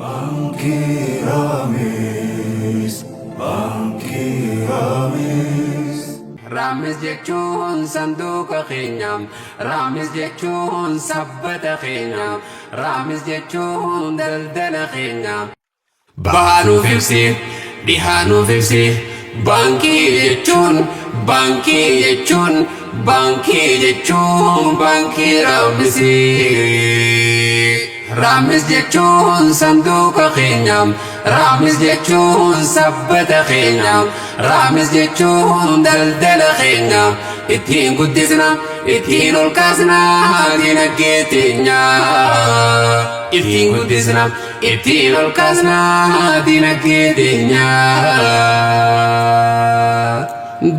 Banki Ramis, Banki Ramis. Ramis jechuun sanduuqa keenyaam, Ramis jechuun sabbata keenyaam, Ramis jechuun daldala keenyaam. Baanuuf ibsi, dhihaanuuf ibsi, baankii jechuun, baankii jechuun, baankii jechuun, baankii Ramisi. Ramis jechuun sanduuqa keenyaam, Ramis jechuun sabbata keenyaam, Ramis jechuun daldala keenyaam. Ittiin guddisna, ittiin ol kaasna dinagdee teenya. Ittiin guddisna, ittiin ol kaasna dinagdee teenya.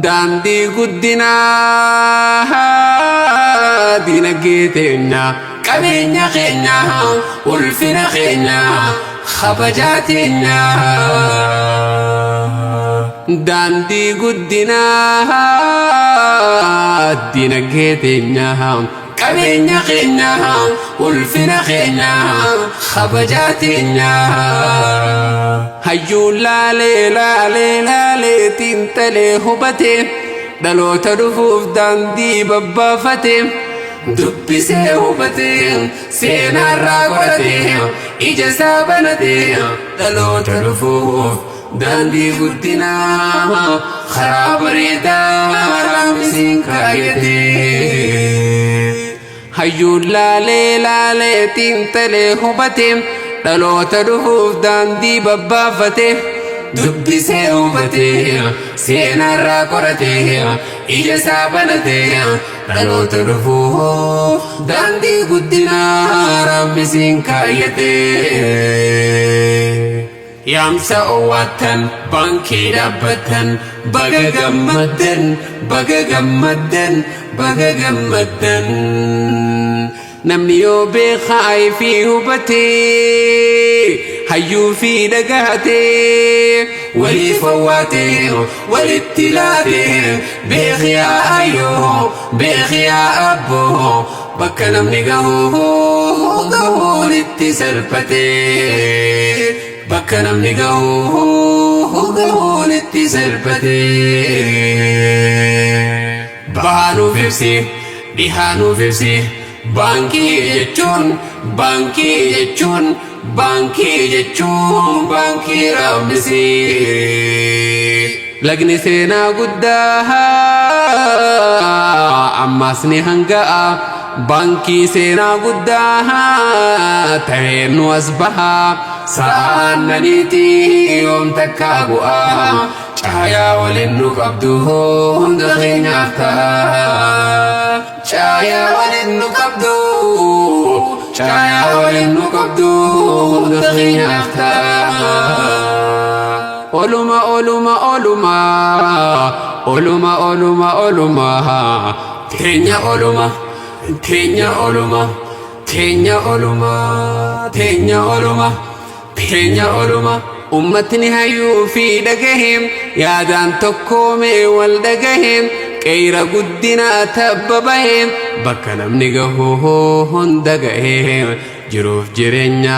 Daandii guddinaa dinagdee teenya. Qabeenya keenya, ulfina keenya, kabajaa teenya. Daandii guddinaa dinagdee teenya. Qabeenya keenya, ulfina keenya, kabajaa teenya. Hayyuun laalee laalee laalee xiinxalee hubate, dhaloota dhufuuf daandii babbaafate. Dubbisee hubatee, seenaarraa qoratee, ija isaa banatee, dhaloota dhufuuf daandii guddinaa karaa bareedaa Ramisiin kaayatee. Hayyuun laalee laalee xiinxalee hubatee, dhaloota dhufuuf daandii babbaafate. Dubbisee hubatee, seenaarraa qoratee, ija isaa banatee, dhaloota dhufuuf daandii guddinaa Ramisiin kaayatee. Yaamsa owaattan baankii dhaabbattan, baga gammaddan, baga gammaddan, baga gammaddan. Namni yoo beekaa fi hubatee, hayyuu fi dhagahatee, waliif hawwaatee, walitti laatee, beekiyaa ayyoo, beekiyaa abboo, bakka namni gahuun itti salphatee, bakka namni gahuun itti salphatee. Baanuuf ibsi, dhihaanuuf ibsi. Baankii jechuun, baankii jechuun, baankii jechuun, baankii Ramisi. Lagni seenaa guddaa ammas ni hanga'a, baankii seenaa guddaa ta'ee nu as baha. Sa'aan naniitii yoom takkaa bu'aa, caayaa waliin nu qabdu hunda keenyaaf ta'a. Caayaa waliin nu qabdu, caayaa waliin nu qabdu hunda keenyaaf ta'a. Oluma oluma oluma, oluma oluma oluma, teenya oluma, teenya oluma, teenya oluma, teenya oluma, teenya oluma. Ummatni hayyuu fi dhagaheem, yaadaan tokkoomee wal dhagaheem. Qeera guddinaa tabba baheem, bakka namni gahuu hunda gaheem. Jiruuf jireenya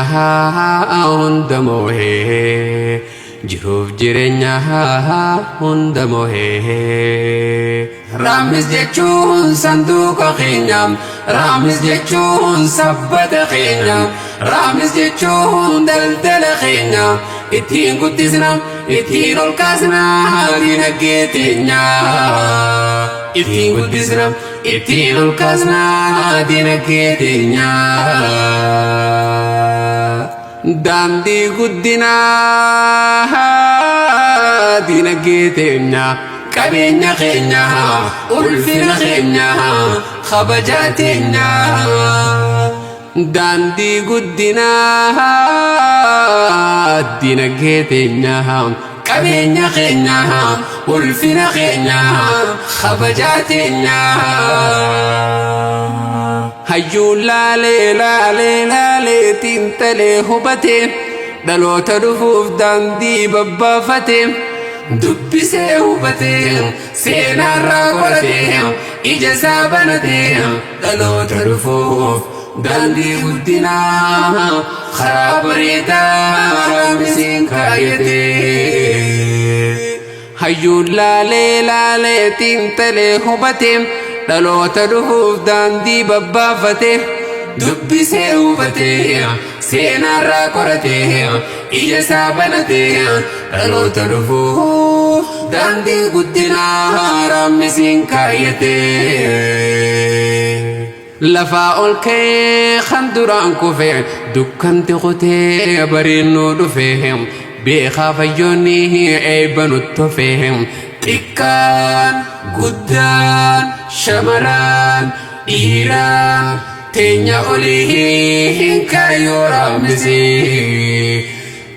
hunda moohee, jiruuf jireenya hunda moohee. Ramis jechuun sanduuqa keenyaam, Ramis jechuun sabbata keenyaam, Ramis jechuun daldala keenyaam. Ittiin guddisna, ittiin ol kaasna dinagdee teenya. Ittiin guddisna, ittiin ol kaasna dinagdee teenya. Daandii guddinaa dinagdee teenya. Qabeenya keenya, ulfina keenya, kabajaa teenya. Daandii guddinaa dinagdee teenya. Qabeenya keenya, ulfina keenya, kabajaa teenya. Hayyuun laalee laalee laalee xiinxalee hubatee, dhaloota dhufuuf daandii babbaafate. Dubbisee hubatee, seenaarraa qoratee, ija isaa banatee, dhaloota dhufuuf daandii guddinaa karaa bareedaa kaayate hayyuun laalee xiinxalee hubate dhaloota dhufuuf daandii babbaafate dubbisee hubate seenaarraa qorate ija isaa banate dhaloota dhufuuf daandii guddinaa raamisiin kaayate lafaa ol ka'ee kan duraan kufe dukkanti kutee bariinuu dhufe beekaa fayyoonni eebba nutti tofe xiqqaan guddaan shamaraan dhiiraan teenya olii kaayyoo raamisi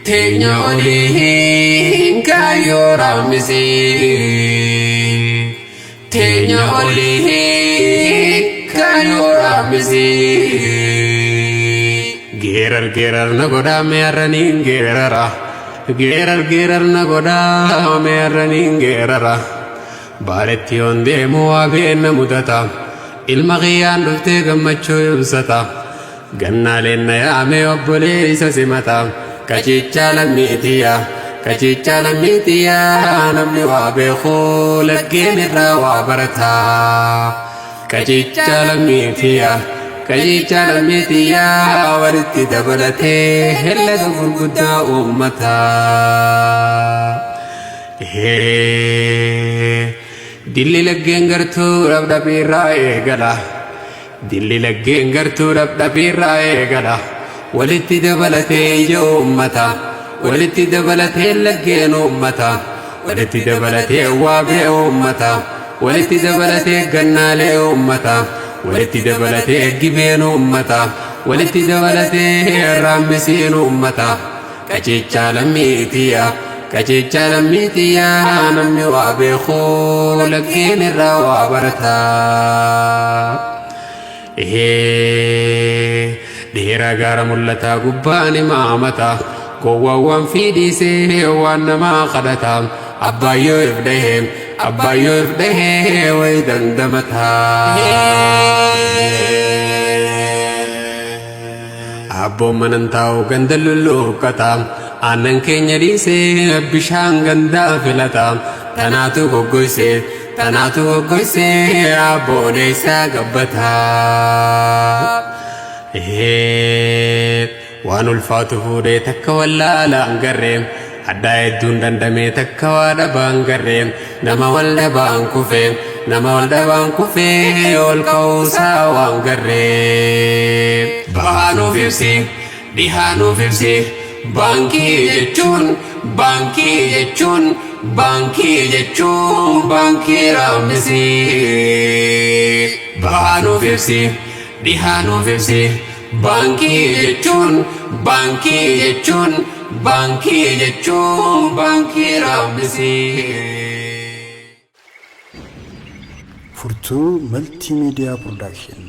teenya olii kaayyoo raamisi teenya olii kaayyoo raamisi geerar na godhaa meerraniin geerara geerar na godhaa meerraniin geerara baaretti yoon deemu waa beenna mudata ilma qiyyaan dhuftee gammachuu ibsata gannaaleen na yaame obbolee isa simata kachicha lammiitiya namni waa beekuu laggeen irraa waa barata kachicha lammiitiya walitti dabalatee herrega gurguddaa uummataa dilli laggeen gartuu dhabdhabiirraa eegala dilli laggeen gartuu dhabdhabiirraa eegala walitti dabalatee ija uummata walitti dabalatee laggeen uummata walitti dabalatee waabee uummata walitti dabalatee gannaalee uummata walitti dabalatee gibeen uummata walitti dabalatee raamisiin uummata kachicha lammiitiya namni waa beekuu laggeen irraa waa barata dheeraa gaara mul'ataa gubbaan imaamata gowwaawwan fiidhiisee waan namaa kadhata abbaayyoo if dhahee way dandamata abboon manan taa'u ganda lulluuqqata aannan keenya dhiisee bishaan gandaa filata tanaatu goggoysee abboolee isaa gabbata waan ulfaatu fuudhee takka wallaalaan garree addaa hedduun dandamee takka waa dhabaan garree nama wal dhabaan kufee ol ka'uusaa waan garree bahaanuuf ibsi dhihaanuuf ibsi baankii jechuun raamisi bahaanuuf ibsi dhihaanuuf ibsi baankii jechuun raamisi Furtuu Multimedia Production.